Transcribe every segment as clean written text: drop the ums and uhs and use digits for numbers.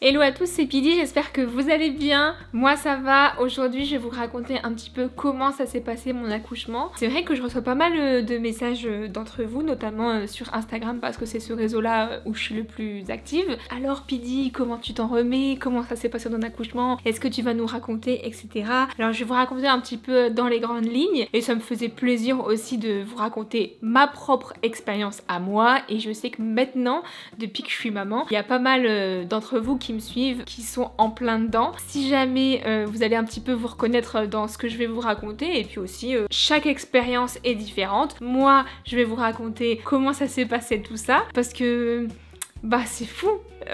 Hello à tous, c'est Pidi, j'espère que vous allez bien. Moi ça va, aujourd'hui je vais vous raconter un petit peu comment ça s'est passé mon accouchement. C'est vrai que je reçois pas mal de messages d'entre vous, notamment sur Instagram parce que c'est ce réseau-là où je suis le plus active. Alors Pidi, comment tu t'en remets? Comment ça s'est passé ton accouchement? Est-ce que tu vas nous raconter, etc. Alors je vais vous raconter un petit peu dans les grandes lignes et ça me faisait plaisir aussi de vous raconter ma propre expérience à moi. Et je sais que maintenant, depuis que je suis maman, il y a pas mal d'entre vous qui me suivent, qui sont en plein dedans. Si jamais vous allez un petit peu vous reconnaître dans ce que je vais vous raconter, et puis aussi chaque expérience est différente. Moi, je vais vous raconter comment ça s'est passé tout ça, parce que bah c'est fou.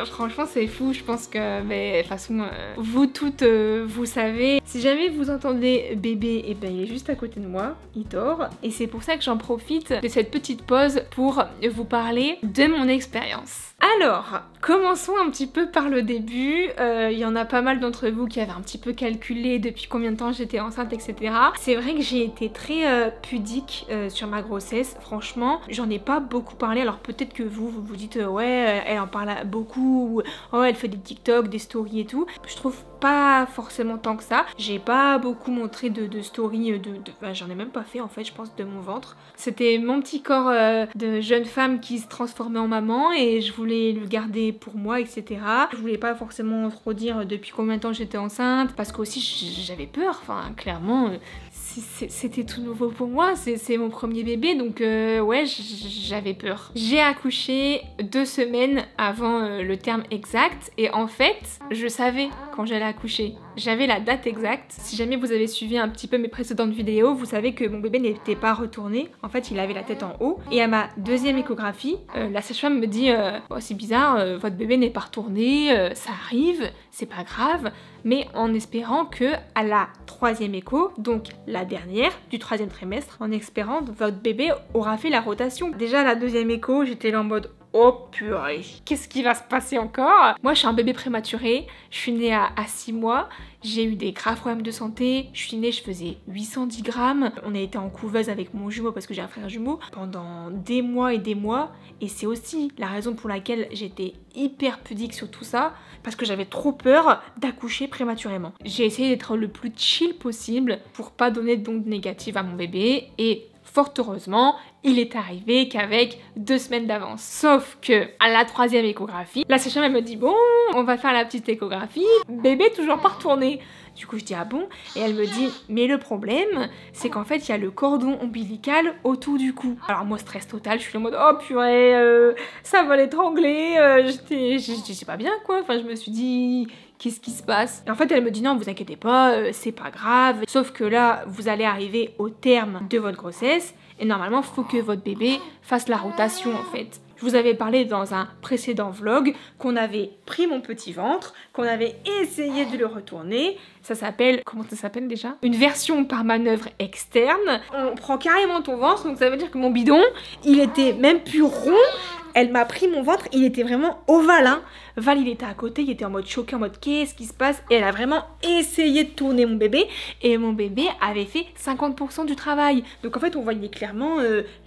Franchement c'est fou, je pense que mais de toute façon vous toutes vous savez. Si jamais vous entendez bébé, et ben il est juste à côté de moi, il dort et c'est pour ça que j'en profite de cette petite pause pour vous parler de mon expérience. Alors, commençons un petit peu par le début. Il y en a pas mal d'entre vous qui avaient un petit peu calculé depuis combien de temps j'étais enceinte, etc. C'est vrai que j'ai été très pudique sur ma grossesse, franchement. J'en ai pas beaucoup parlé, alors peut-être que vous vous dites ouais, elle en parle beaucoup, ou oh, elle fait des TikTok, des stories et tout. Je trouve pas forcément tant que ça. J'ai pas beaucoup montré de stories, enfin, j'en ai même pas fait en fait, je pense, de mon ventre. C'était mon petit corps de jeune femme qui se transformait en maman et je voulais le garder pour moi, etc. Je voulais pas forcément trop dire depuis combien de temps j'étais enceinte parce qu'aussi j'avais peur, enfin clairement c'était tout nouveau pour moi, c'est mon premier bébé donc ouais j'avais peur. J'ai accouché 2 semaines avant le terme exact et en fait je savais quand j'allais accoucher. J'avais la date exacte. Si jamais vous avez suivi un petit peu mes précédentes vidéos, vous savez que mon bébé n'était pas retourné. En fait, il avait la tête en haut. Et à ma deuxième échographie, la sage-femme me dit oh, c'est bizarre, votre bébé n'est pas retourné, ça arrive, c'est pas grave. Mais en espérant que à la 3e écho, donc la dernière du 3e trimestre, en espérant que votre bébé aura fait la rotation. Déjà la 2e écho, j'étais là en mode oh purée, qu'est-ce qui va se passer encore? Moi je suis un bébé prématuré, je suis née à 6 mois, j'ai eu des graves problèmes de santé, je suis née, je faisais 810 grammes, on a été en couveuse avec mon jumeau parce que j'ai un frère jumeau pendant des mois et c'est aussi la raison pour laquelle j'étais hyper pudique sur tout ça, parce que j'avais trop peur d'accoucher prématurément. J'ai essayé d'être le plus chill possible pour pas donner d'ondes négatives à mon bébé et fort heureusement, il est arrivé qu'avec 2 semaines d'avance. Sauf que à la 3e échographie, la sage-femme elle me dit bon, on va faire la petite échographie, bébé toujours pas retourné. Du coup je dis ah bon, et elle me dit mais le problème c'est qu'en fait il y a le cordon ombilical autour du cou. Alors moi stress total, je suis en mode oh purée, ça va l'étrangler, j'étais pas bien quoi, enfin je me suis dit qu'est-ce qui se passe? Et en fait elle me dit non vous inquiétez pas, c'est pas grave, sauf que là vous allez arriver au terme de votre grossesse et normalement faut que votre bébé fasse la rotation en fait. Je vous avais parlé dans un précédent vlog qu'on avait pris mon petit ventre, qu'on avait essayé de le retourner. Ça s'appelle, comment ça s'appelle déjà? Une version par manœuvre externe. On prend carrément ton ventre, donc ça veut dire que mon bidon, il était même plus rond. Elle m'a pris mon ventre, il était vraiment ovale, hein. Val, il était à côté, il était en mode choqué, en mode qu'est-ce qui se passe? Et elle a vraiment essayé de tourner mon bébé. Et mon bébé avait fait 50% du travail. Donc en fait, on voyait clairement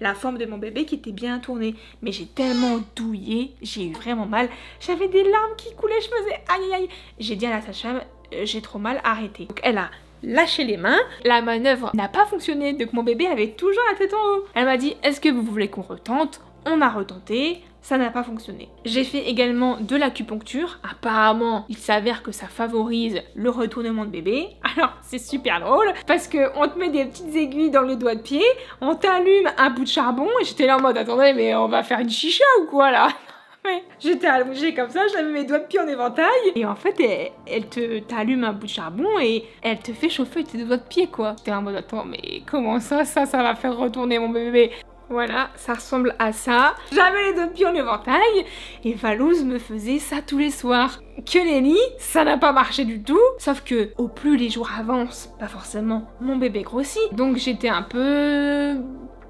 la forme de mon bébé qui était bien tournée. Mais j'ai tellement douillé, j'ai eu vraiment mal. J'avais des larmes qui coulaient, je faisais aïe aïe. J'ai dit à la sage-femme, j'ai trop mal, arrêtez. Donc elle a lâché les mains, la manœuvre n'a pas fonctionné, donc mon bébé avait toujours la tête en haut. Elle m'a dit, est-ce que vous voulez qu'on retente? On a retenté, ça n'a pas fonctionné. J'ai fait également de l'acupuncture. Apparemment, il s'avère que ça favorise le retournement de bébé. Alors, c'est super drôle parce que on te met des petites aiguilles dans le doigt de pied, on t'allume un bout de charbon et j'étais là en mode attendez, mais on va faire une chicha ou quoi là? Ouais. J'étais allongée comme ça, j'avais mes doigts de pied en éventail et en fait elle t'allume un bout de charbon et elle te fait chauffer tes doigts de pied quoi. T'es en mode attends mais comment ça va faire retourner mon bébé? Voilà, ça ressemble à ça. J'avais les doigts de pied en éventail et Valouz me faisait ça tous les soirs. Que nenni, ça n'a pas marché du tout. Sauf que au plus les jours avancent, pas forcément, mon bébé grossit. Donc j'étais un peu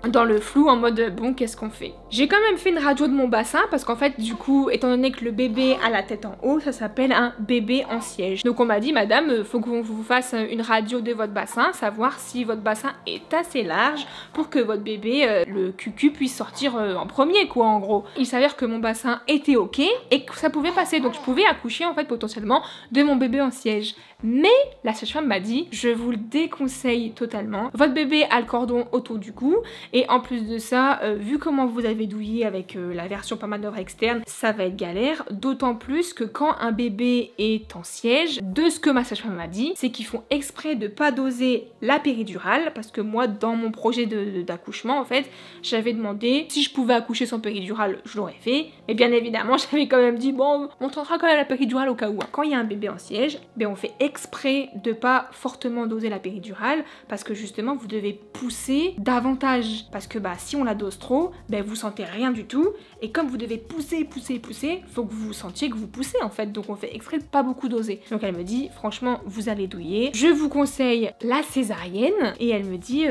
dans le flou en mode bon, qu'est-ce qu'on fait? J'ai quand même fait une radio de mon bassin parce qu'en fait du coup, étant donné que le bébé a la tête en haut, ça s'appelle un bébé en siège. Donc on m'a dit madame, faut qu'on vous fasse une radio de votre bassin, savoir si votre bassin est assez large pour que votre bébé, le cucu, puisse sortir en premier quoi en gros. Il s'avère que mon bassin était ok et que ça pouvait passer, donc je pouvais accoucher en fait potentiellement de mon bébé en siège. Mais la sage-femme m'a dit, je vous le déconseille totalement. Votre bébé a le cordon autour du cou et en plus de ça, vu comment vous avez douillé avec la version pas manœuvre externe, ça va être galère. D'autant plus que quand un bébé est en siège, de ce que ma sage-femme m'a dit, c'est qu'ils font exprès de pas doser la péridurale parce que moi, dans mon projet d'accouchement, en fait, j'avais demandé si je pouvais accoucher sans péridurale, je l'aurais fait. Mais bien évidemment, j'avais quand même dit, bon, on tentera quand même la péridurale au cas où. Quand il y a un bébé en siège, ben on fait exprès de pas fortement doser la péridurale parce que justement vous devez pousser davantage parce que bah si on la dose trop, ben vous sentez rien du tout et comme vous devez pousser, faut que vous sentiez que vous poussez en fait, donc on fait exprès de pas beaucoup doser. Donc elle me dit franchement vous allez douiller, je vous conseille la césarienne et elle me dit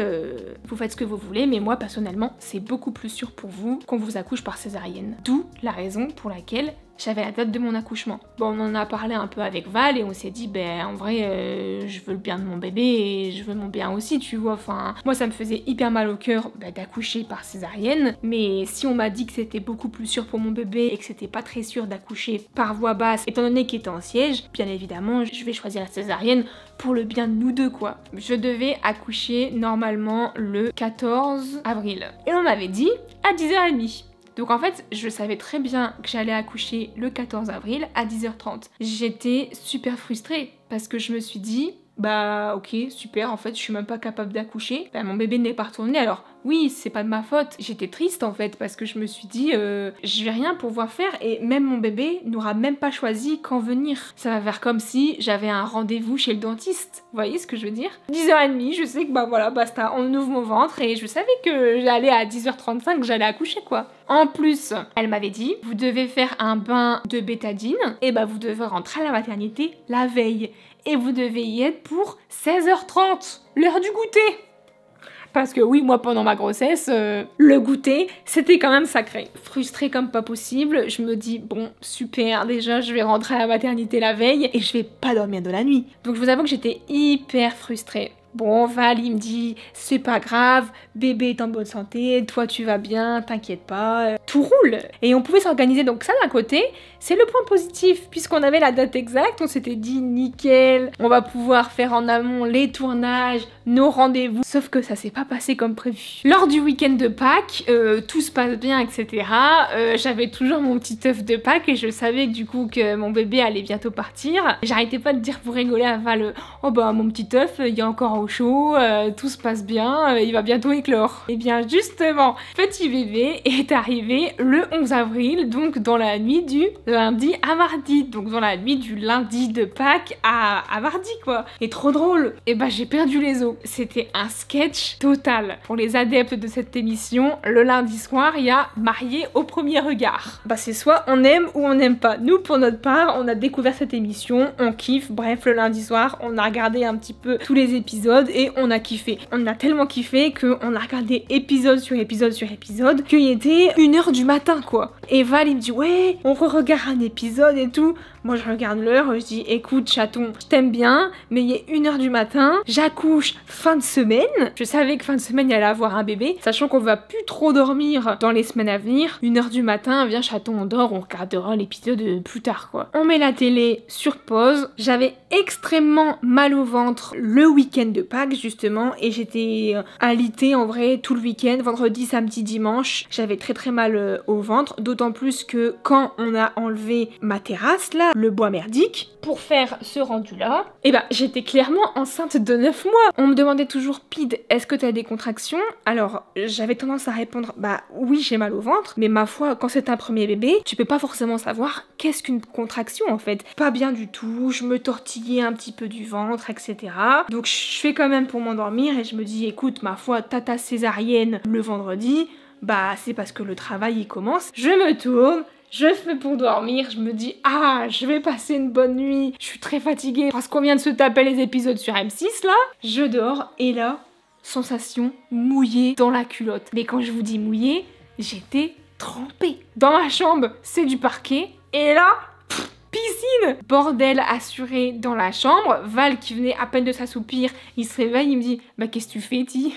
vous faites ce que vous voulez mais moi personnellement c'est beaucoup plus sûr pour vous qu'on vous accouche par césarienne. D'où la raison pour laquelle j'avais la date de mon accouchement. Bon, on en a parlé un peu avec Val et on s'est dit, ben en vrai, je veux le bien de mon bébé et je veux mon bien aussi, tu vois. Enfin, moi ça me faisait hyper mal au cœur d'accoucher par césarienne, mais si on m'a dit que c'était beaucoup plus sûr pour mon bébé et que c'était pas très sûr d'accoucher par voie basse, étant donné qu'il était en siège, bien évidemment, je vais choisir la césarienne pour le bien de nous deux, quoi. Je devais accoucher normalement le 14 avril. Et on m'avait dit à 10h30. Donc en fait, je savais très bien que j'allais accoucher le 14 avril à 10h30. J'étais super frustrée parce que je me suis dit, bah ok, super, en fait, je suis même pas capable d'accoucher. Bah, mon bébé n'est pas retourné, alors oui, c'est pas de ma faute. J'étais triste en fait parce que je me suis dit, je vais rien pouvoir faire et même mon bébé n'aura même pas choisi quand venir. Ça va faire comme si j'avais un rendez-vous chez le dentiste. Vous voyez ce que je veux dire? 10h30, je sais que bah voilà, basta, on ouvre mon ventre et je savais que j'allais à 10h35, que j'allais accoucher quoi. En plus, elle m'avait dit, vous devez faire un bain de bétadine et bah vous devez rentrer à la maternité la veille. Et vous devez y être pour 16h30, l'heure du goûter. Parce que oui, moi pendant ma grossesse, le goûter, c'était quand même sacré. Frustrée comme pas possible, je me dis bon, super, déjà je vais rentrer à la maternité la veille et je vais pas dormir de la nuit. Donc je vous avoue que j'étais hyper frustrée. Bon, Val, il me dit, c'est pas grave, bébé est en bonne santé, toi tu vas bien, t'inquiète pas, tout roule. Et on pouvait s'organiser, donc ça d'un côté, c'est le point positif, puisqu'on avait la date exacte, on s'était dit, nickel, on va pouvoir faire en amont les tournages, nos rendez-vous, sauf que ça s'est pas passé comme prévu. Lors du week-end de Pâques, tout se passe bien, etc. J'avais toujours mon petit œuf de Pâques et je savais du coup que mon bébé allait bientôt partir. J'arrêtais pas de dire pour rigoler à Val, oh bah mon petit œuf, il y a encore au chaud, tout se passe bien, il va bientôt éclore. Et bien justement, petit bébé est arrivé le 11 avril, donc dans la nuit du lundi à mardi, donc dans la nuit du lundi de Pâques à mardi quoi. Et trop drôle, et bah j'ai perdu les os. C'était un sketch total. Pour les adeptes de cette émission, le lundi soir, il y a marié au premier regard. Bah c'est soit on aime ou on n'aime pas. Nous pour notre part, on a découvert cette émission, on kiffe, bref le lundi soir, on a regardé un petit peu tous les épisodes et on a kiffé. On a tellement kiffé qu'on a regardé épisode sur épisode sur épisode qu'il était 1h du matin quoi. Et Val il me dit ouais, on re-regarde un épisode et tout. Moi je regarde l'heure, je dis écoute chaton, je t'aime bien, mais il est 1h du matin, j'accouche fin de semaine. Je savais que fin de semaine il allait avoir un bébé, sachant qu'on va plus trop dormir dans les semaines à venir. 1h du matin, viens chaton on dort, on regardera l'épisode plus tard quoi. On met la télé sur pause, j'avais extrêmement mal au ventre le week-end de Pâques justement et j'étais alitée en vrai tout le week-end, vendredi, samedi, dimanche. J'avais très mal au ventre, d'autant plus que quand on a enlevé ma terrasse là, le bois merdique, pour faire ce rendu là, et bah j'étais clairement enceinte de 9 mois. On me demandait toujours Pide, est-ce que t'as des contractions? Alors j'avais tendance à répondre bah oui j'ai mal au ventre, mais ma foi quand c'est un premier bébé, tu peux pas forcément savoir qu'est-ce qu'une contraction en fait. Pas bien du tout, je me tortillais un petit peu du ventre, etc. Donc je fais quand même pour m'endormir et je me dis écoute ma foi t'as ta césarienne le vendredi, bah c'est parce que le travail il commence. Je me tourne, je fais pour dormir, je me dis ah je vais passer une bonne nuit, je suis très fatiguée parce qu'on vient de se taper les épisodes sur M6 là. Je dors et là sensation mouillée dans la culotte. Mais quand je vous dis mouillée, j'étais trempée. Dans ma chambre, c'est du parquet. Et là, piscine! Bordel assuré dans la chambre. Val qui venait à peine de s'assoupir, il se réveille, il me dit « Bah qu'est-ce que tu fais, Ti ?»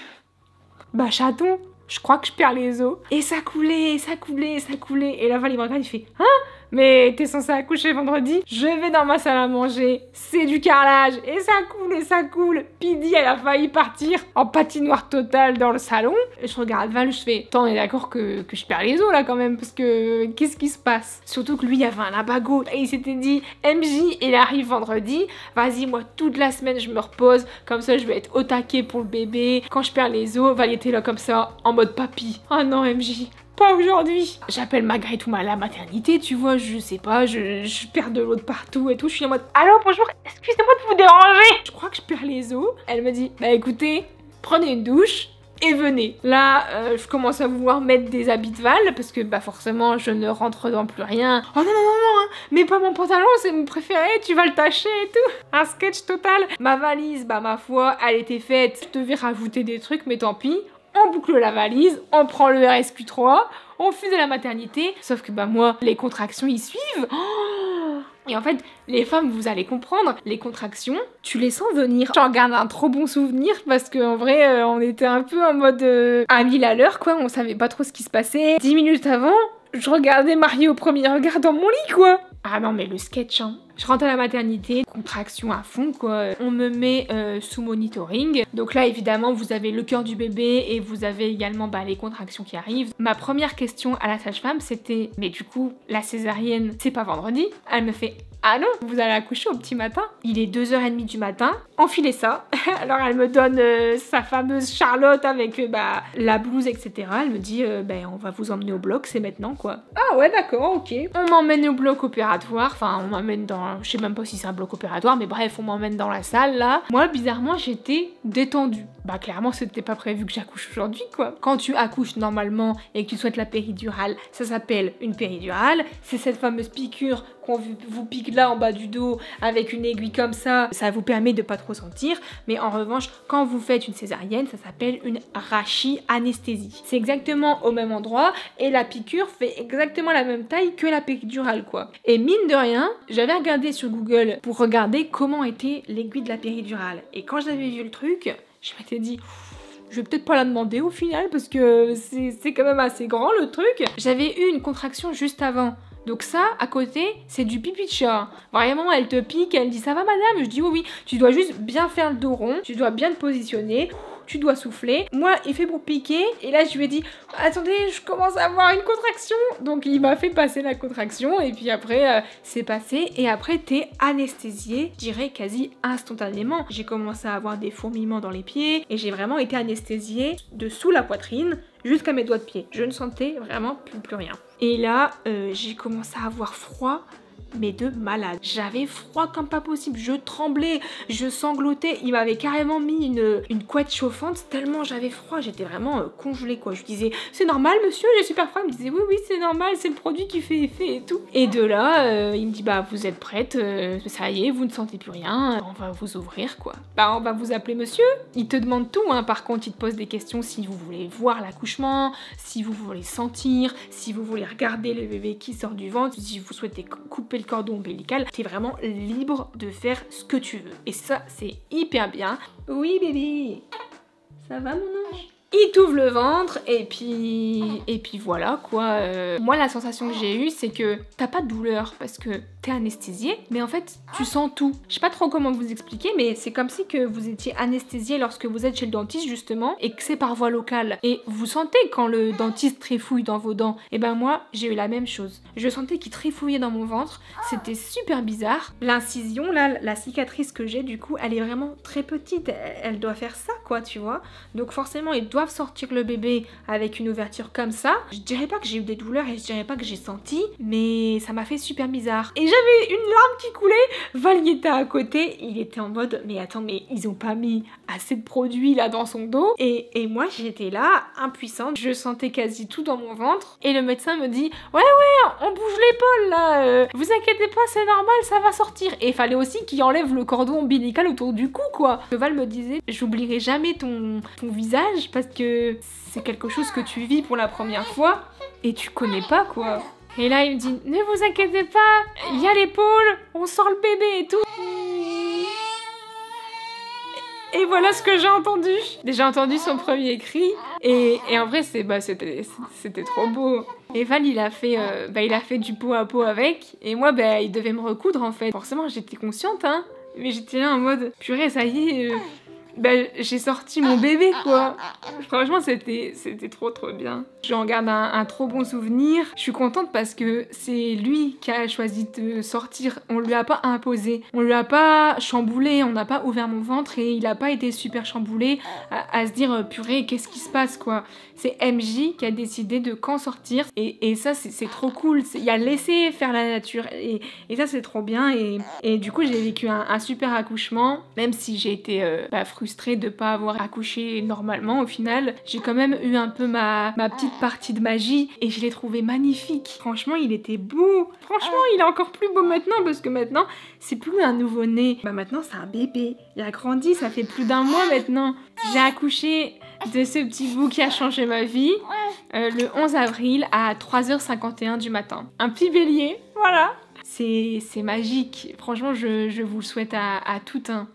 Bah chaton, je crois que je perds les os. Et ça coulait, ça coulait, ça coulait. Et là Val il me regarde, il fait « Hein ? Mais t'es censé accoucher vendredi ?» Je vais dans ma salle à manger, c'est du carrelage, et ça coule, et ça coule. Pidi, elle a failli partir en patinoire totale dans le salon. Et je regarde Val, je fais, attends, on est d'accord que je perds les os là quand même, parce que qu'est-ce qui se passe? Surtout que lui, il avait un abago, et il s'était dit, MJ, il arrive vendredi, vas-y, moi, toute la semaine, je me repose, comme ça, je vais être au taquet pour le bébé. Quand je perds les os, Val était là comme ça, en mode papy. Oh non, MJ. Pas aujourd'hui. J'appelle malgré tout à la maternité, tu vois, je sais pas, je perds de l'eau de partout et tout. Je suis en mode, allô, bonjour, excusez-moi de vous déranger. Je crois que je perds les os. Elle me dit, bah écoutez, prenez une douche et venez. Là, je commence à vouloir mettre des habits de Val parce que bah forcément, je ne rentre dans plus rien. Oh non, non, non, non, hein, mais pas mon pantalon, c'est mon préféré, tu vas le tâcher et tout. Un sketch total. Ma valise, bah ma foi, elle était faite. Je devais rajouter des trucs, mais tant pis. On boucle la valise, on prend le RSQ3, on fuse à la maternité. Sauf que bah moi, les contractions y suivent. Oh, et en fait, les femmes, vous allez comprendre, les contractions, tu les sens venir. J'en garde un trop bon souvenir parce qu'en vrai, on était un peu en mode à 1000 à l'heure, quoi. On savait pas trop ce qui se passait. 10 minutes avant, je regardais Marie au premier regard dans mon lit, quoi. Ah non, mais le sketch, hein. Je rentre à la maternité, contraction à fond, quoi. On me met sous monitoring. Donc là, évidemment, vous avez le cœur du bébé et vous avez également bah, les contractions qui arrivent. Ma première question à la sage-femme, c'était « Mais du coup, la césarienne, c'est pas vendredi ?» Elle me fait « Ah non, vous allez accoucher au petit matin. Il est 2h30 du matin. Enfilez ça. » Alors elle me donne sa fameuse Charlotte avec bah, la blouse, etc. Elle me dit ben, on va vous emmener au bloc, c'est maintenant, quoi. Ah ouais, d'accord, ok. On m'emmène au bloc opératoire. Enfin, on m'emmène dans... Je sais même pas si c'est un bloc opératoire, mais bref, on m'emmène dans la salle, là. Moi, bizarrement, j'étais détendue. Bah, clairement, c'était pas prévu que j'accouche aujourd'hui, quoi. Quand tu accouches normalement et que tu souhaites la péridurale, ça s'appelle une péridurale. C'est cette fameuse piqûre qu'on vous pique là en bas du dos avec une aiguille comme ça. Ça vous permet de pas trop sentir. Mais en revanche, quand vous faites une césarienne, ça s'appelle une rachianesthésie. C'est exactement au même endroit et la piqûre fait exactement la même taille que la péridurale, quoi. Et mine de rien, j'avais regardé sur Google pour regarder comment était l'aiguille de la péridurale. Et quand j'avais vu le truc, je m'étais dit... Je vais peut-être pas la demander au final parce que c'est quand même assez grand le truc. J'avais eu une contraction juste avant. Donc ça, à côté, c'est du pipi de chat. Vraiment, elle te pique, elle dit « Ça va madame ?» Je dis « Oui, oui, tu dois juste bien faire le dos rond, tu dois bien te positionner. » Tu dois souffler. Moi, il fait pour piquer. Et là, je lui ai dit, attendez, je commence à avoir une contraction. Donc, il m'a fait passer la contraction. Et puis après, c'est passé. Et après, t'es anesthésié, je dirais quasi instantanément. J'ai commencé à avoir des fourmillements dans les pieds. Et j'ai vraiment été anesthésiée de sous la poitrine jusqu'à mes doigts de pied. Je ne sentais vraiment plus rien. Et là, j'ai commencé à avoir froid. Mais de malade. J'avais froid comme pas possible, je tremblais, je sanglotais, il m'avait carrément mis une couette chauffante tellement j'avais froid, j'étais vraiment congelée, quoi. Je disais c'est normal monsieur, j'ai super froid, il me disait oui oui c'est normal, c'est le produit qui fait effet et tout. Et de là, il me dit bah vous êtes prête, ça y est, vous ne sentez plus rien, on va vous ouvrir, quoi. Bah on va vous appeler monsieur. Il te demande tout, hein, par contre il te pose des questions si vous voulez voir l'accouchement, si vous voulez sentir, si vous voulez regarder le bébé qui sort du ventre, si vous souhaitez couper le cordon ombilical, t'es vraiment libre de faire ce que tu veux. Et ça, c'est hyper bien. Oui, bébé, ça va mon ange? Il t'ouvre le ventre et puis voilà, quoi. Moi, la sensation que j'ai eue, c'est que t'as pas de douleur parce que t'es anesthésié, mais en fait, tu sens tout. Je sais pas trop comment vous expliquer, mais c'est comme si que vous étiez anesthésié lorsque vous êtes chez le dentiste, justement, et que c'est par voie locale. Et vous sentez quand le dentiste trifouille dans vos dents. Et ben moi, j'ai eu la même chose. Je sentais qu'il trifouillait dans mon ventre. C'était super bizarre. L'incision, là, la cicatrice que j'ai, du coup, elle est vraiment très petite. Elle doit faire ça, quoi, tu vois. Donc forcément, ils doivent sortir le bébé avec une ouverture comme ça. Je dirais pas que j'ai eu des douleurs et je dirais pas que j'ai senti, mais ça m'a fait super bizarre. Et j'avais une larme qui coulait. Val y était à côté, il était en mode mais attends, mais ils ont pas mis assez de produits là dans son dos. Et moi j'étais là, impuissante, je sentais quasi tout dans mon ventre. Et le médecin me dit ouais on bouge l'épaule là, vous inquiétez pas, c'est normal, ça va sortir. Et il fallait aussi qu'il enlève le cordon ombilical autour du cou quoi. Val me disait j'oublierai jamais ton visage parce que c'est quelque chose que tu vis pour la première fois et tu connais pas quoi. Et là il me dit ne vous inquiétez pas, il y a l'épaule, on sort le bébé et tout. Et voilà ce que j'ai entendu. J'ai entendu son premier cri et en vrai c'était trop beau. Et Val il a fait du pot à pot avec et moi il devait me recoudre en fait. Forcément j'étais consciente hein, mais j'étais là en mode purée ça y est. J'ai sorti mon bébé quoi. Franchement c'était trop bien. J'en garde un trop bon souvenir. Je suis contente parce que c'est lui qui a choisi de sortir. On lui a pas imposé, on lui a pas chamboulé, on n'a pas ouvert mon ventre et il a pas été super chamboulé à se dire purée qu'est-ce qui se passe quoi. C'est MJ qui a décidé de quand sortir et ça c'est trop cool. Il a laissé faire la nature et ça c'est trop bien et du coup j'ai vécu un super accouchement même si j'ai été frustrée de pas avoir accouché normalement au final. J'ai quand même eu un peu ma petite partie de magie et je l'ai trouvé magnifique. Franchement il était beau. Franchement il est encore plus beau maintenant parce que maintenant c'est plus un nouveau-né. Maintenant c'est un bébé. Il a grandi, ça fait plus d'un mois maintenant. J'ai accouché de ce petit bout qui a changé ma vie le 11 avril à 3h51 du matin. Un petit bélier, voilà. C'est magique. Franchement je vous le souhaite à tout un.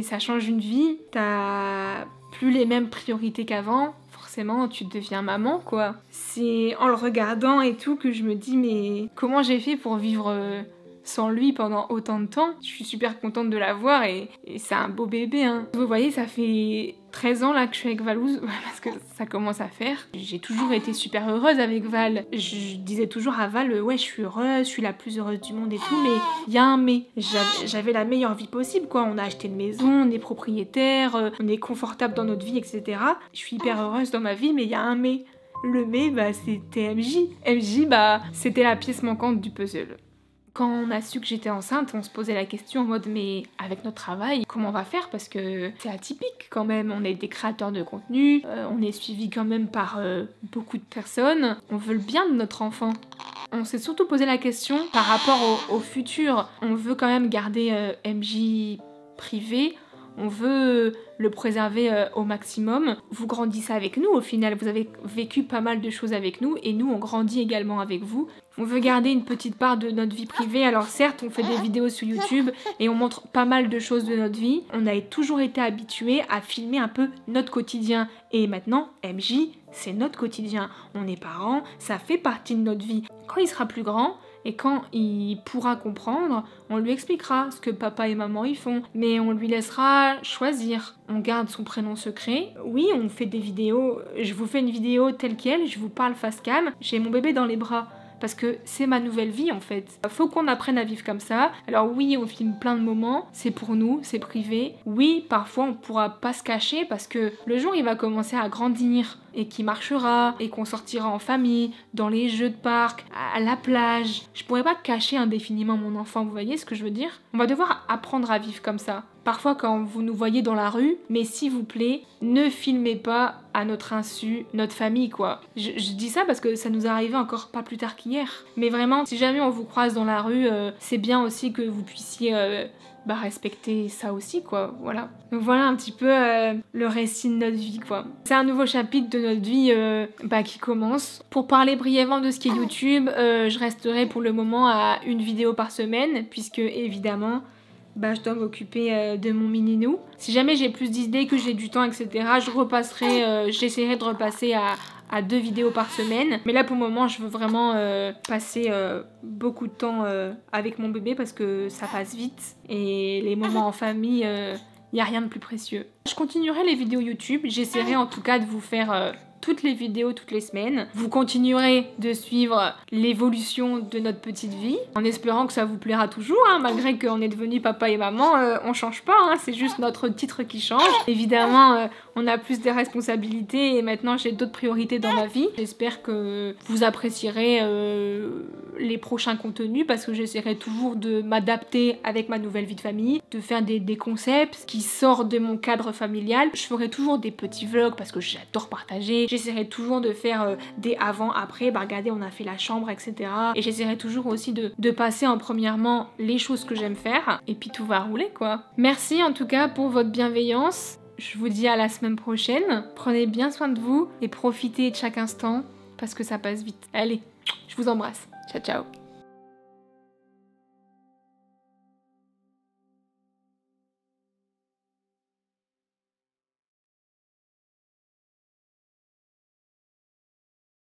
Ça change une vie, t'as plus les mêmes priorités qu'avant, forcément tu deviens maman quoi. C'est en le regardant et tout que je me dis mais comment j'ai fait pour vivre sans lui pendant autant de temps. Je suis super contente de l'avoir et c'est un beau bébé hein. Vous voyez ça fait 13 ans là que je suis avec Valouz parce que ça commence à faire. J'ai toujours été super heureuse avec Val. Je disais toujours à Val ouais je suis heureuse, je suis la plus heureuse du monde et tout mais il y a un mais. J'avais la meilleure vie possible quoi. On a acheté une maison, on est propriétaire, on est confortable dans notre vie etc. Je suis hyper heureuse dans ma vie mais il y a un mais. Le mais c'était MJ. MJ c'était la pièce manquante du puzzle. Quand on a su que j'étais enceinte, on se posait la question en mode mais avec notre travail, comment on va faire parce que c'est atypique quand même, on est des créateurs de contenu, on est suivi quand même par beaucoup de personnes, on veut le bien de notre enfant. On s'est surtout posé la question par rapport au futur, on veut quand même garder MJ privé, on veut le préserver au maximum. Vous grandissez avec nous au final, vous avez vécu pas mal de choses avec nous et nous on grandit également avec vous. On veut garder une petite part de notre vie privée, alors certes on fait des vidéos sur YouTube et on montre pas mal de choses de notre vie. On a toujours été habitués à filmer un peu notre quotidien et maintenant MJ c'est notre quotidien. On est parents, ça fait partie de notre vie. Quand il sera plus grand, et quand il pourra comprendre, on lui expliquera ce que papa et maman y font. Mais on lui laissera choisir. On garde son prénom secret. Oui, on fait des vidéos. Je vous fais une vidéo telle quelle, je vous parle face cam. J'ai mon bébé dans les bras. Parce que c'est ma nouvelle vie en fait. Faut qu'on apprenne à vivre comme ça. Alors oui, on filme plein de moments, c'est pour nous, c'est privé. Oui, parfois on pourra pas se cacher parce que le jour il va commencer à grandir et qu'il marchera et qu'on sortira en famille, dans les jeux de parc, à la plage. Je pourrais pas cacher indéfiniment mon enfant, vous voyez ce que je veux dire? On va devoir apprendre à vivre comme ça. Parfois quand vous nous voyez dans la rue, mais s'il vous plaît, ne filmez pas à notre insu notre famille quoi. Je dis ça parce que ça nous est arrivé encore pas plus tard qu'hier. Mais vraiment, si jamais on vous croise dans la rue, c'est bien aussi que vous puissiez respecter ça aussi quoi, voilà. Donc voilà un petit peu le récit de notre vie quoi. C'est un nouveau chapitre de notre vie qui commence. Pour parler brièvement de ce qui est YouTube, je resterai pour le moment à une vidéo par semaine puisque évidemment je dois m'occuper de mon mini-nous. Si jamais j'ai plus d'idées, que j'ai du temps, etc., j'essaierai de repasser à 2 vidéos par semaine. Mais là, pour le moment, je veux vraiment passer beaucoup de temps avec mon bébé parce que ça passe vite. Et les moments en famille, il n'y a rien de plus précieux. Je continuerai les vidéos YouTube. J'essaierai en tout cas de vous faire toutes les vidéos toutes les semaines. Vous continuerez de suivre l'évolution de notre petite vie, en espérant que ça vous plaira toujours, hein, malgré qu'on est devenus papa et maman, on change pas, hein, c'est juste notre titre qui change. Évidemment, on a plus de responsabilités et maintenant j'ai d'autres priorités dans ma vie. J'espère que vous apprécierez les prochains contenus parce que j'essaierai toujours de m'adapter avec ma nouvelle vie de famille, de faire des concepts qui sortent de mon cadre familial. Je ferai toujours des petits vlogs parce que j'adore partager. J'essaierai toujours de faire des avant-après, bah regardez on a fait la chambre, etc. Et j'essaierai toujours aussi de passer en premièrement les choses que j'aime faire et puis tout va rouler quoi. Merci en tout cas pour votre bienveillance. Je vous dis à la semaine prochaine. Prenez bien soin de vous et profitez de chaque instant parce que ça passe vite. Allez, je vous embrasse. Ciao ciao.